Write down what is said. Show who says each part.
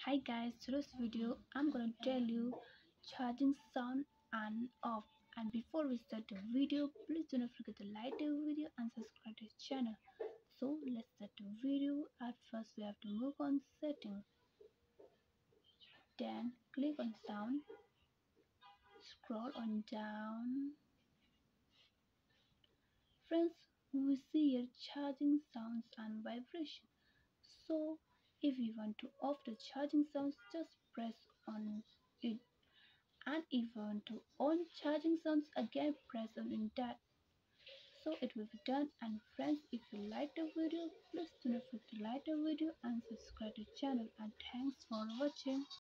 Speaker 1: Hi guys, today's video I'm gonna tell you charging sound and off. And before we start the video, please do not forget to like the video and subscribe to the channel. So let's start the video. At first we have to move on setting, then click on sound, scroll on down. Friends, we see here charging sounds and vibration. So if you want to off the charging sounds, just press on it. And if you want to on charging sounds, again press on in that. So it will be done. And friends, if you like the video, please do not forget to like the video and subscribe to the channel. And thanks for watching.